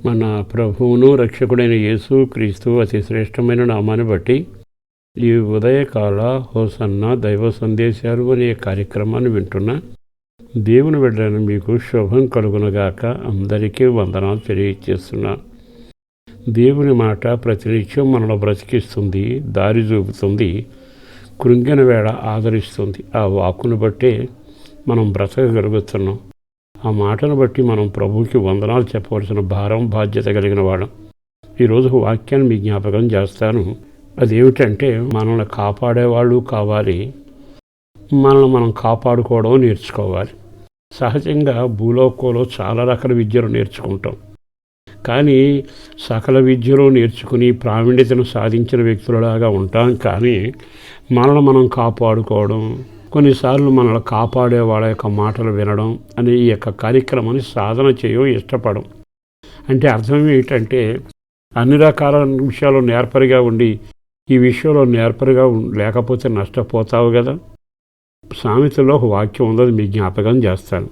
మన ప్రభువును రక్షకుడైన యేసు క్రీస్తు అతి శ్రేష్టమైన నామాన్ని బట్టి ఈ ఉదయకాల హోసన్న దైవ సందేశాలు అనే కార్యక్రమాన్ని వింటున్న దేవుని బిడ్డలను మీకు శుభం కలుగునగాక. అందరికీ వందనాలు తెలియజేస్తున్నా. దేవుని మాట ప్రతినిత్యం మనలో బ్రతికిస్తుంది, దారి చూపుతుంది, కృంగిన వేళ ఆదరిస్తుంది. ఆ వాక్కును బట్టే మనం బ్రతకగలుగుతున్నాం. ఆ మాటను బట్టి మనం ప్రభువుకి వందనాలు చెప్పవలసిన భారం, బాధ్యత కలిగిన వాళ్ళం. ఈరోజు వాక్యాన్ని మీ జ్ఞాపకం చేస్తాను. అదేమిటంటే, మనల్ని కాపాడేవాళ్ళు కావాలి, మనల్ని మనం కాపాడుకోవడం నేర్చుకోవాలి. సహజంగా భూలోకంలో చాలా రకాల విద్యలు నేర్చుకుంటాం. కానీ సకల విద్యలో నేర్చుకుని ప్రావీణ్యతను సాధించిన వ్యక్తులలాగా ఉంటాం. కానీ మనల్ని మనం కాపాడుకోవడం, కొన్నిసార్లు మనల్ని కాపాడే వాళ్ళ యొక్క మాటలు వినడం అనే ఈ యొక్క కార్యక్రమాన్ని సాధన చేయడం ఇష్టపడం. అంటే అర్థం ఏంటంటే, అన్ని రకాల విషయాలు నేర్పరిగా ఉండి ఈ విషయంలో నేర్పరిగా లేకపోతే నష్టపోతావు కదా. సామెతలో ఒక వాక్యం ఉందని మీ జ్ఞాపకం చేస్తాను.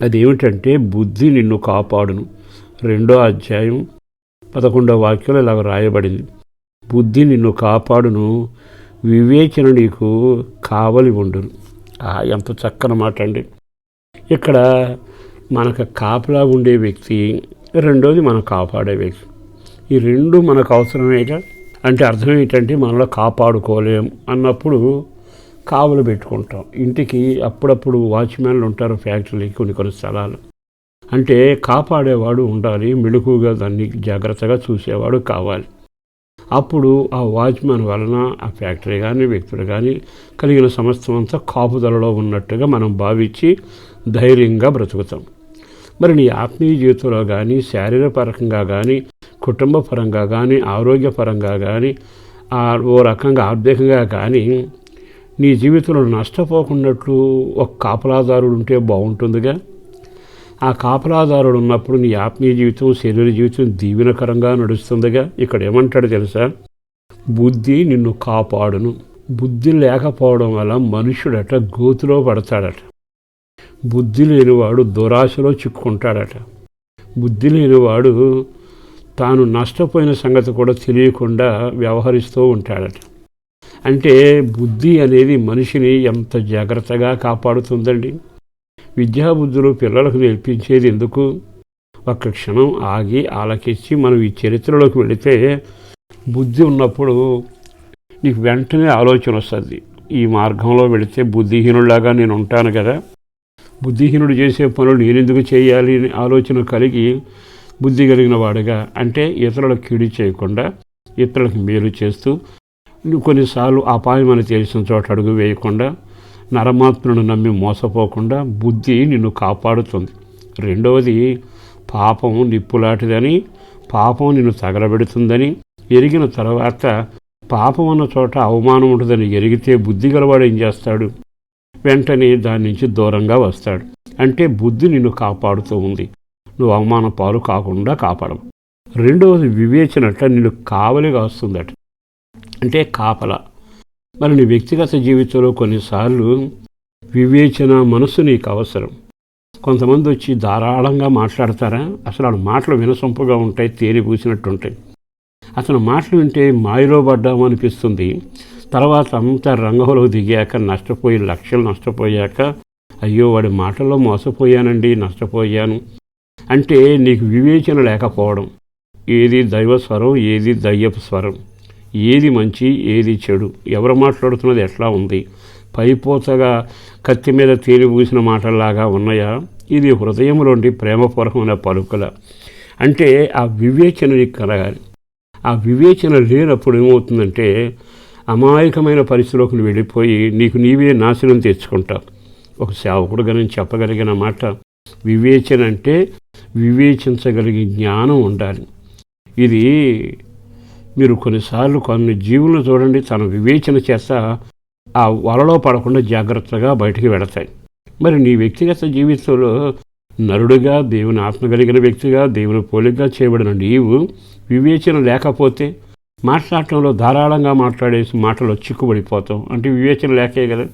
అదేమిటంటే, బుద్ధి నిన్ను కాపాడును. 2వ అధ్యాయం 11వ వాక్యంలో ఇలా రాయబడింది. బుద్ధి నిన్ను కాపాడును, వివేచన నీకు కావలి ఉండును. ఎంత చక్కని మాట అండి. ఇక్కడ మనకు కాపలా ఉండే వ్యక్తి, రెండోది మనం కాపాడే వ్యక్తి. ఈ రెండు మనకు అవసరమేగా. అంటే అర్థం ఏంటంటే, మనలో కాపాడుకోలేం అన్నప్పుడు కావలు పెట్టుకుంటాం. ఇంటికి అప్పుడప్పుడు వాచ్మ్యాన్లు ఉంటారు, ఫ్యాక్టరీకి కొన్ని స్థలాలు. అంటే కాపాడేవాడు ఉండాలి, మెళుకుగా దాన్ని జాగ్రత్తగా చూసేవాడు కావాలి. అప్పుడు ఆ వాచ్మ్యాన్ వలన ఆ ఫ్యాక్టరీ కానీ వ్యక్తులు కానీ కలిగిన సమస్తం అంతా కాపుదలలో ఉన్నట్టుగా మనం భావించి ధైర్యంగా బ్రతుకుతాం. మరి నీ ఆత్మీయ జీవితంలో కానీ, శారీరపరంగా కానీ, కుటుంబ పరంగా కానీ, ఆరోగ్యపరంగా కానీ, ఓ రకంగా ఆర్థికంగా కానీ నీ జీవితంలో నష్టపోకున్నట్లు ఒక కాపలాదారుడు ఉంటే బాగుంటుందిగా. ఆ కాపలాదారుడు ఉన్నప్పుడు నీ ఆత్మీయ జీవితం, శరీర జీవితం దీవెనకరంగా నడుస్తుందిగా. ఇక్కడ ఏమంటాడు తెలుసా? బుద్ధి నిన్ను కాపాడును. బుద్ధి లేకపోవడం వల్ల మనుషుడట గోతులో పడతాడట. బుద్ధి లేనివాడు దురాశలో చిక్కుకుంటాడట. బుద్ధి లేనివాడు తాను నష్టపోయిన సంగతి కూడా తెలియకుండా వ్యవహరిస్తూ ఉంటాడట. అంటే బుద్ధి అనేది మనిషిని ఎంత జాగ్రత్తగా కాపాడుతుందండి. విద్యాబుద్ధులు పిల్లలకు నేర్పించేది ఎందుకు? ఒక్క క్షణం ఆగి ఆలకించి మనం ఈ చరిత్రలోకి వెళితే, బుద్ధి ఉన్నప్పుడు నీకు వెంటనే ఆలోచన వస్తుంది. ఈ మార్గంలో వెళితే బుద్ధిహీనుడిలాగా నేను ఉంటాను కదా, బుద్ధిహీనుడు చేసే పనులు నేను ఎందుకు చేయాలి అని ఆలోచన కలిగి బుద్ధి కలిగిన వాడుగా, అంటే ఇతరులకు కీడు చేయకుండా ఇతరులకు మేలు చేస్తూ, కొన్నిసార్లు అపాయం అని తెలిసిన చోట అడుగు వేయకుండా, నరమాత్మను నమ్మి మోసపోకుండా బుద్ధి నిన్ను కాపాడుతుంది. రెండవది, పాపం నిప్పులాంటిదని, పాపం నిన్ను తగలబెడుతుందని ఎరిగిన తర్వాత, పాపం అన్న చోట అవమానం ఉంటుందని ఎరిగితే బుద్ధి గలవాడు ఏం చేస్తాడు? వెంటనే దాని నుంచి దూరంగా వస్తాడు. అంటే బుద్ధి నిన్ను కాపాడుతూ ఉంది, నువ్వు అవమాన పాలు కాకుండా కాపాడవు. రెండవది, వివేచనట నిన్ను కావలిగా వస్తుందట. అంటే కాపల. మరి నీ వ్యక్తిగత జీవితంలో కొన్నిసార్లు వివేచన, మనసు నీకు అవసరం. కొంతమంది వచ్చి ధారాళంగా మాట్లాడతారా, అసలు ఆ మాటలు వినసొంపుగా ఉంటాయి, తేనె పూసినట్టుంటాయి. అతను మాటలు వింటే మాయలో పడ్డాము అనిపిస్తుంది. తర్వాత అంతా రంగంలో దిగాక, నష్టపోయి లక్షలు నష్టపోయాక, అయ్యో వాడి మాటల్లో మోసపోయానండి, నష్టపోయాను అంటే నీకు వివేచన లేకపోవడం. ఏది దైవ స్వరం, ఏది దయ్యపు స్వరం, ఏది మంచి, ఏది చెడు, ఎవరు మాట్లాడుతున్నది ఎట్లా ఉంది, పైపోతగా కత్తి మీద తేలి పూసిన మాటల్లాగా ఉన్నాయా, ఇది హృదయంలోండి ప్రేమపూర్వకమైన పలుకుల. అంటే ఆ వివేచన నీకు కలగాలి. ఆ వివేచన లేనప్పుడు ఏమవుతుందంటే, అమాయకమైన పరిస్థితిలోకి వెళ్ళిపోయి నీకు నీవే నాశనం తెచ్చుకుంటావు. ఒక సేవకుడుగా నేను చెప్పగలిగిన మాట, వివేచన అంటే వివేచించగలిగే జ్ఞానం ఉండాలి. ఇది మీరు కొన్నిసార్లు కొన్ని జీవులను చూడండి, తన వివేచన చేస్తా ఆ వలలో పడకుండా జాగ్రత్తగా బయటికి వెళతాయి. మరి నీ వ్యక్తిగత జీవితంలో నరుడుగా, దేవుని ఆత్మ కలిగిన వ్యక్తిగా, దేవుని పోలికగా చేయబడిన నీవు వివేచన లేకపోతే మాట్లాడటంలో ధారాళంగా మాట్లాడేసి మాటలో చిక్కుబడిపోతాం. అంటే వివేచన లేకే కదా.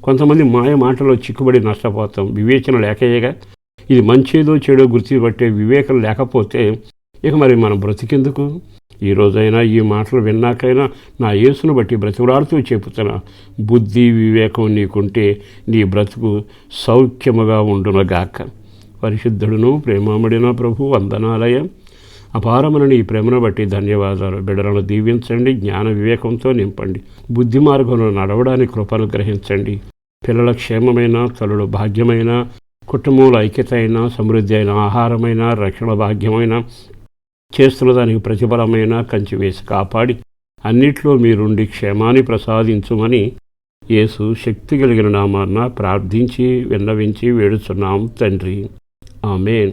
కొంతమంది మాయ మాటలో చిక్కుబడి నష్టపోతాం, వివేచన లేకేగా. ఇది మంచేదో చెడో గుర్తుపట్టే వివేకం లేకపోతే ఇక మరి మనం బ్రతికెందుకు? ఈ రోజైనా ఈ మాటలు విన్నాకైనా నా యేసును బట్టి బ్రతిమలాడుతూ చెప్పుతున్నా, బుద్ధి వివేకం నీకుంటే నీ బ్రతుకు సౌఖ్యముగా ఉండునగాక. పరిశుద్ధుడును ప్రేమామడిన ప్రభు వందనాలయ. అపారమైన నీ ప్రేమను బట్టి ధన్యవాదాలు. బిడ్డలను దీవించండి, జ్ఞాన వివేకంతో నింపండి, బుద్ధి మార్గంలో నడవడానికి కృపను గ్రహించండి. పిల్లల క్షేమమైన, తల్లుల భాగ్యమైన, కుటుంబంలో ఐక్యత అయినా, సమృద్ధి అయిన ఆహారమైన, రక్షణ భాగ్యమైన, చేస్తున్న దానికి ప్రతిఫలమైన కంచి వేసి కాపాడి అన్నిట్లో మీరుండి క్షేమాన్ని ప్రసాదించుమని యేసు శక్తి కలిగిన నామాన ప్రార్థించి విన్నవించి వేడుచున్నాం తండ్రి. ఆమేన్.